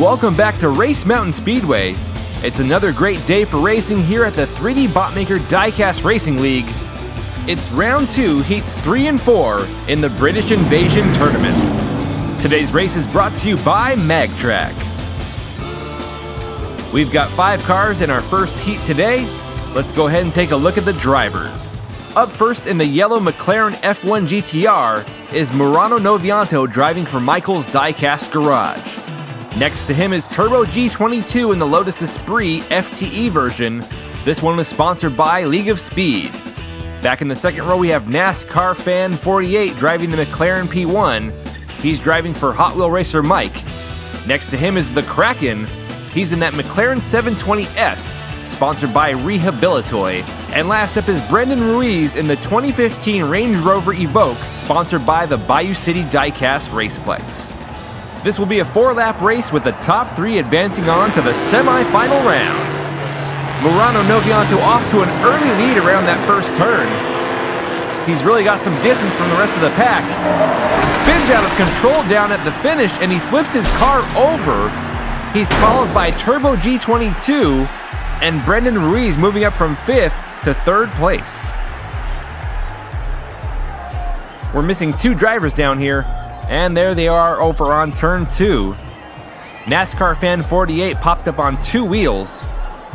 Welcome back to Race Mountain Speedway. It's another great day for racing here at the 3D Botmaker Diecast Racing League. It's round 2, heats 3 and 4 in the British Invasion Tournament. Today's race is brought to you by MagTrack. We've got 5 cars in our first heat today. Let's go ahead and take a look at the drivers. Up first in the yellow McLaren F1 GTR is Murano Novianto driving for Michael's Diecast Garage. Next to him is Turbo G22 in the Lotus Esprit FTE version. This one was sponsored by League of Speed. Back in the second row we have NASCAR Fan 48 driving the McLaren P1. He's driving for Hot Wheel Racer Mike. Next to him is the Kraken. He's in that McLaren 720S, sponsored by Rehabilitoy. And last up is Brendan Ruiz in the 2015 Range Rover Evoque, sponsored by the Bayou City Diecast Raceplex. This will be a 4-lap race with the top 3 advancing on to the semi-final round. Murano Novianto off to an early lead around that first turn. He's really got some distance from the rest of the pack. Spins out of control down at the finish and he flips his car over. He's followed by Turbo G22 and Brendan Ruiz moving up from 5th to 3rd place. We're missing 2 drivers down here. And there they are over on turn 2. NASCAR Fan 48 popped up on 2 wheels.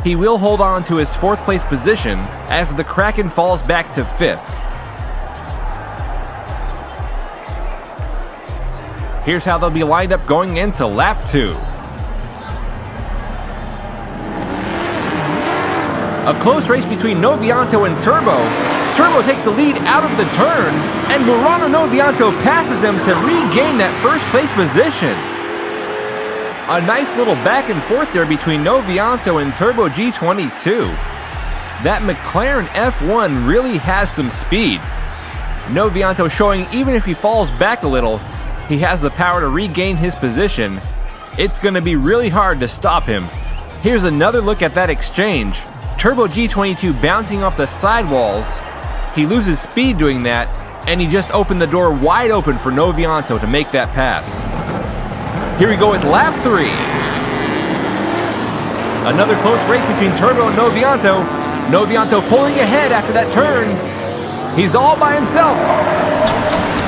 He will hold on to his 4th place position as the Kraken falls back to 5th. Here's how they'll be lined up going into lap 2. A close race between Novianto and Turbo. Turbo takes the lead out of the turn, and Murano Novianto passes him to regain that first place position. A nice little back and forth there between Novianto and Turbo G22. That McLaren F1 really has some speed. Novianto showing even if he falls back a little, he has the power to regain his position. It's going to be really hard to stop him. Here's another look at that exchange. Turbo G22 bouncing off the sidewalls. He loses speed doing that, and he just opened the door wide open for Novianto to make that pass. Here we go with lap 3. Another close race between Turbo and Novianto. Novianto pulling ahead after that turn. He's all by himself.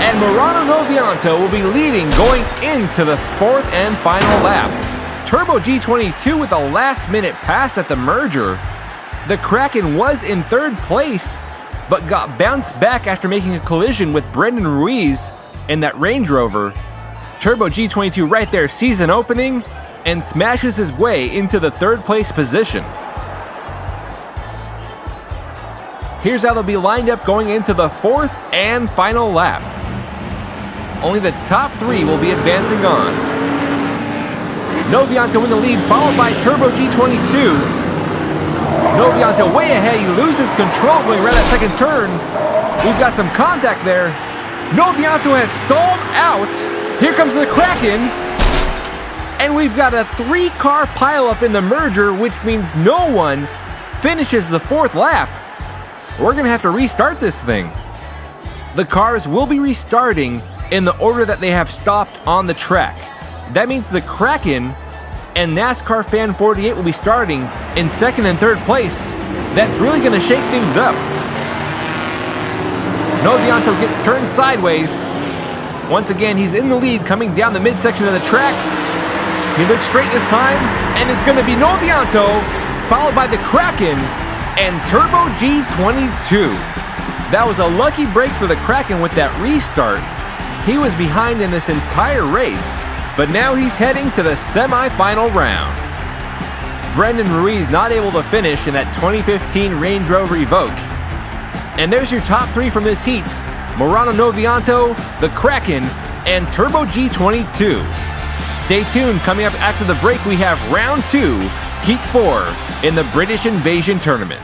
And Murano Novianto will be leading going into the 4th and final lap. Turbo G22 with a last-minute pass at the merger. The Kraken was in 3rd place, but got bounced back after making a collision with Brendan Ruiz in that Range Rover. Turbo G22 right there sees an opening and smashes his way into the 3rd place position. Here's how they'll be lined up going into the 4th and final lap. Only the top 3 will be advancing on. Novianto in the lead, followed by Turbo G22. Novianto way ahead, he loses control going around that second turn. We've got some contact there. Novianto has stalled out. Here comes the Kraken. And we've got a 3-car pileup in the merger, which means no one finishes the 4th lap. We're gonna have to restart this thing. The cars will be restarting in the order that they have stopped on the track. That means the Kraken and NASCAR Fan 48 will be starting in 2nd and 3rd place. That's really going to shake things up. Novianto gets turned sideways. Once again, he's in the lead coming down the midsection of the track. He looks straight this time, and it's going to be Novianto, followed by the Kraken and Turbo G22. That was a lucky break for the Kraken with that restart. He was behind in this entire race, but now he's heading to the semi-final round. Brendan Ruiz not able to finish in that 2015 Range Rover Evoque. And there's your top 3 from this heat. Murano Novianto, the Kraken, and Turbo G22. Stay tuned, coming up after the break we have round 2, heat 4 in the British Invasion Tournament.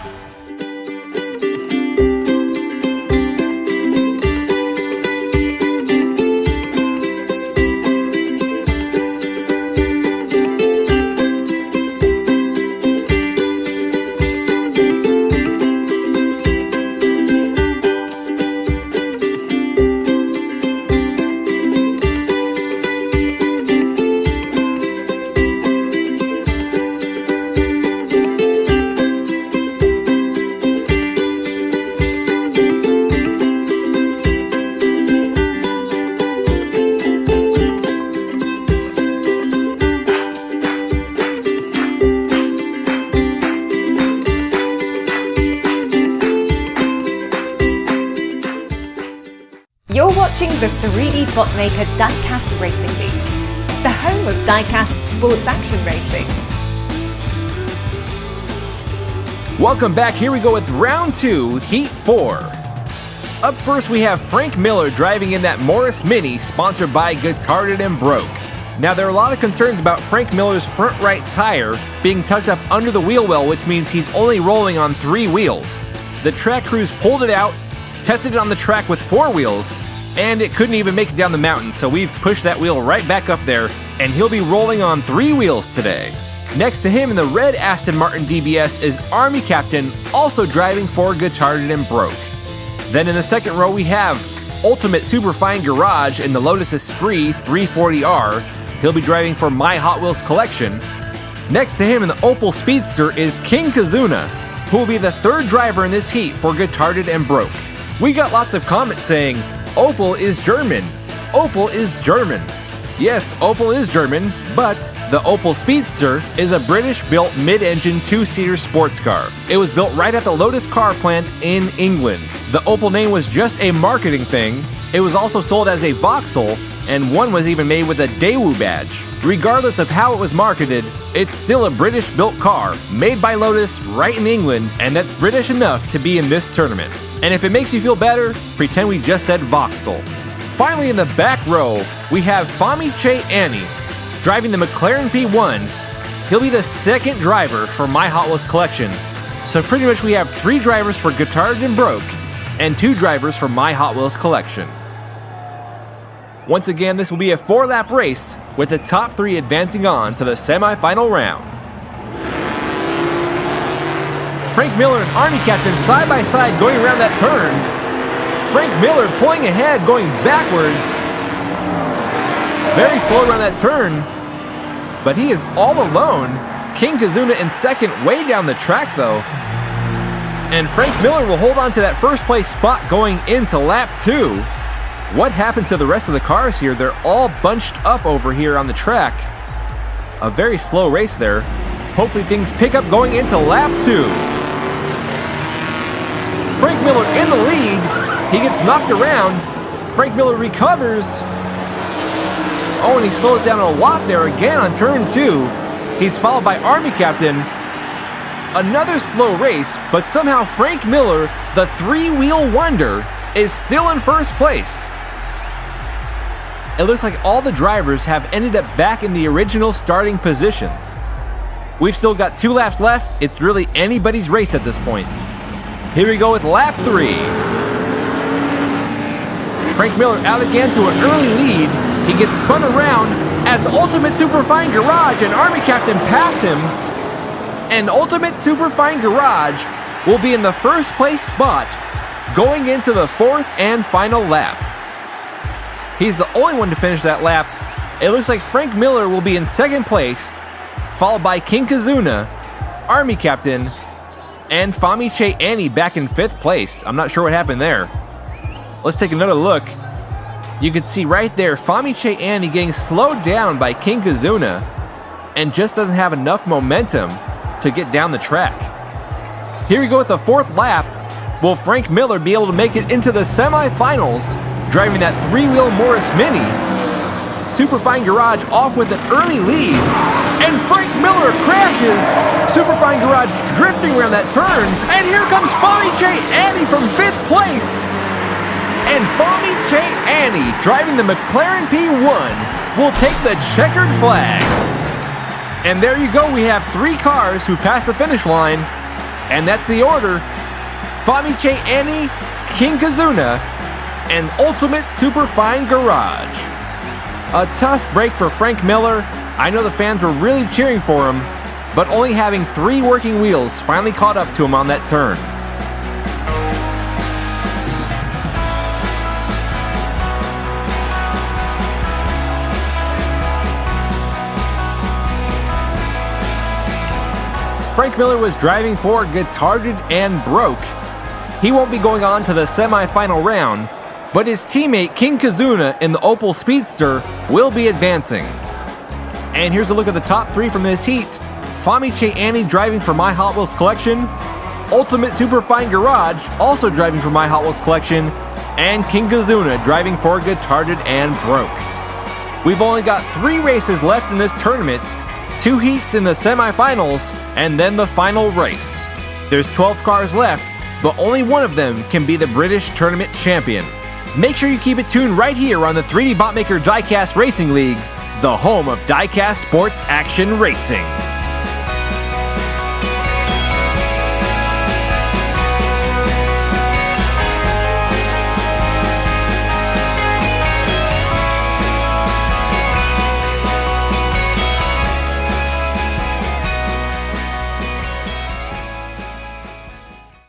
watching the 3D bookmaker Diecast Racing League, the home of Diecast Sports Action Racing. Welcome back. Here we go with round 2, Heat 4. Up first, we have Frank Miller driving in that Morris Mini sponsored by Guitarded and Broke. Now, there are a lot of concerns about Frank Miller's front right tire being tucked up under the wheel well, which means he's only rolling on 3 wheels. The track crews pulled it out, tested it on the track with 4 wheels, and it couldn't even make it down the mountain, so we've pushed that wheel right back up there, and he'll be rolling on 3 wheels today. Next to him in the red Aston Martin DBS is Army Captain, also driving for Guitarded and Broke. Then in the second row we have Ultimate Superfine Garage in the Lotus Esprit 340R. He'll be driving for My Hot Wheels Collection. Next to him in the Opel Speedster is King Kazuna, who will be the 3rd driver in this heat for Guitarded and Broke. We got lots of comments saying, Opel is German. Opel is German. Yes, Opel is German, but the Opel Speedster is a British-built mid-engine 2-seater sports car. It was built right at the Lotus car plant in England. The Opel name was just a marketing thing. It was also sold as a Vauxhall, and one was even made with a Daewoo badge. Regardless of how it was marketed, it's still a British-built car, made by Lotus right in England, and that's British enough to be in this tournament. And if it makes you feel better, pretend we just said Vauxhall. Finally, in the back row, we have Fami-che Annie, driving the McLaren P1. He'll be the 2nd driver for My Hot Wheels Collection. So pretty much we have 3 drivers for Guitarded and Broke, and 2 drivers for My Hot Wheels Collection. Once again, this will be a 4-lap race, with the top 3 advancing on to the semi-final round. Frank Miller and Army Captain side by side going around that turn. Frank Miller pulling ahead, going backwards. Very slow around that turn, but he is all alone. King Kazuna in 2nd, way down the track though. And Frank Miller will hold on to that 1st place spot going into lap 2. What happened to the rest of the cars here? They're all bunched up over here on the track. A very slow race there. Hopefully things pick up going into lap 2. Frank Miller in the lead. He gets knocked around. Frank Miller recovers. Oh, and he slowed down a lot there again on turn 2. He's followed by Army Captain. Another slow race, but somehow Frank Miller, the 3-wheel wonder, is still in 1st place. It looks like all the drivers have ended up back in the original starting positions. We've still got 2 laps left. It's really anybody's race at this point. Here we go with lap 3. Frank Miller out again to an early lead. He gets spun around as Ultimate Superfine Garage and Army Captain pass him. And Ultimate Superfine Garage will be in the 1st place spot going into the 4th and final lap. He's the only one to finish that lap. It looks like Frank Miller will be in 2nd place, followed by King Kazuna, Army Captain, and Fami-che Annie back in 5th place. I'm not sure what happened there. Let's take another look. You can see right there Fami-che Annie getting slowed down by King Kazuna and just doesn't have enough momentum to get down the track. Here we go with the 4th lap. Will Frank Miller be able to make it into the semifinals, driving that 3-wheel Morris Mini? Superfine Garage off with an early lead, and Frank Miller crashes. Superfine Garage drifting around that turn, and here comes Fami-che Annie from 5th place. And Fami-che Annie, driving the McLaren P1, will take the checkered flag. And there you go, we have 3 cars who passed the finish line, and that's the order. Fami-che Annie, King Kazuna, and Ultimate Superfine Garage. A tough break for Frank Miller. I know the fans were really cheering for him, but only having 3 working wheels finally caught up to him on that turn. Frank Miller was driving for Guitarded and Broke. He won't be going on to the semi-final round, but his teammate King Kazuna in the Opel Speedster will be advancing. And here's a look at the top 3 from this heat. Fami-che Annie driving for My Hot Wheels Collection, Ultimate Superfine Garage also driving for My Hot Wheels Collection, and King Kazuna driving for Guitarded and Broke. We've only got 3 races left in this tournament, 2 heats in the semifinals, and then the final race. There's 12 cars left, but only one of them can be the British Tournament Champion. Make sure you keep it tuned right here on the 3D Botmaker Diecast Racing League, the home of Diecast Sports Action Racing.